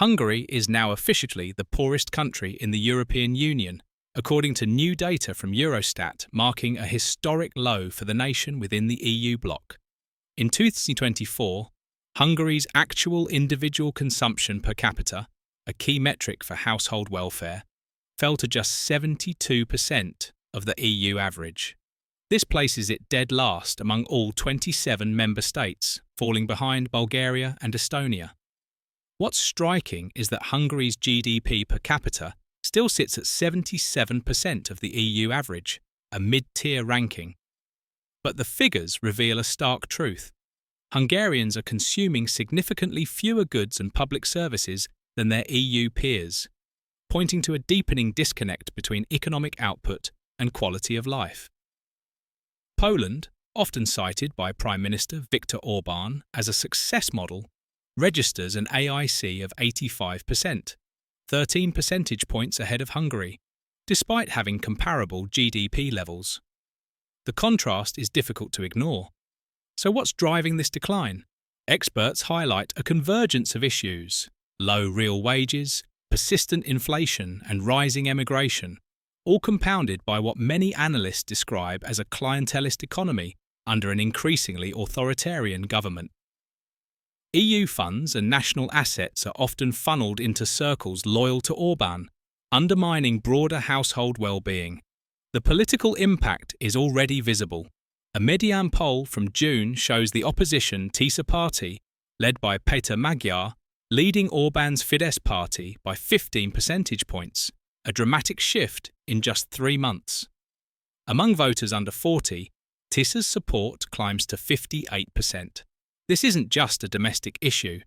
Hungary is now officially the poorest country in the European Union, according to new data from Eurostat, marking a historic low for the nation within the EU bloc. In 2024, Hungary's actual individual consumption per capita, a key metric for household welfare, fell to just 72% of the EU average. This places it dead last among all 27 member states, falling behind Bulgaria and Estonia. What's striking is that Hungary's GDP per capita still sits at 77% of the EU average, a mid-tier ranking. But the figures reveal a stark truth. Hungarians are consuming significantly fewer goods and public services than their EU peers, pointing to a deepening disconnect between economic output and quality of life. Poland, often cited by Prime Minister Viktor Orbán as a success model, registers an AIC of 85%, 13 percentage points ahead of Hungary, despite having comparable GDP levels. The contrast is difficult to ignore. So what's driving this decline? Experts highlight a convergence of issues: low real wages, persistent inflation, and rising emigration, all compounded by what many analysts describe as a clientelist economy under an increasingly authoritarian government. EU funds and national assets are often funneled into circles loyal to Orbán, undermining broader household well-being. The political impact is already visible. A Median poll from June shows the opposition TISA party, led by Péter Magyar, leading Orbán's Fidesz party by 15 percentage points, a dramatic shift in just 3 months. Among voters under 40, TISA's support climbs to 58%. This isn't just a domestic issue.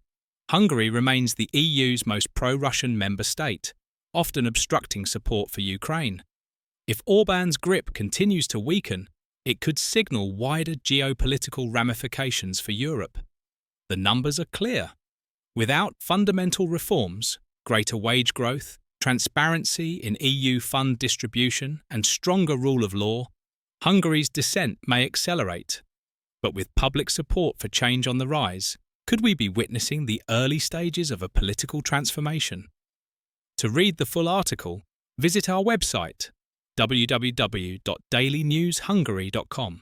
Hungary remains the EU's most pro-Russian member state, often obstructing support for Ukraine. If Orbán's grip continues to weaken, it could signal wider geopolitical ramifications for Europe. The numbers are clear. Without fundamental reforms, greater wage growth, transparency in EU fund distribution, and stronger rule of law, Hungary's descent may accelerate. But with public support for change on the rise, could we be witnessing the early stages of a political transformation? To read the full article, visit our website www.dailynewshungary.com.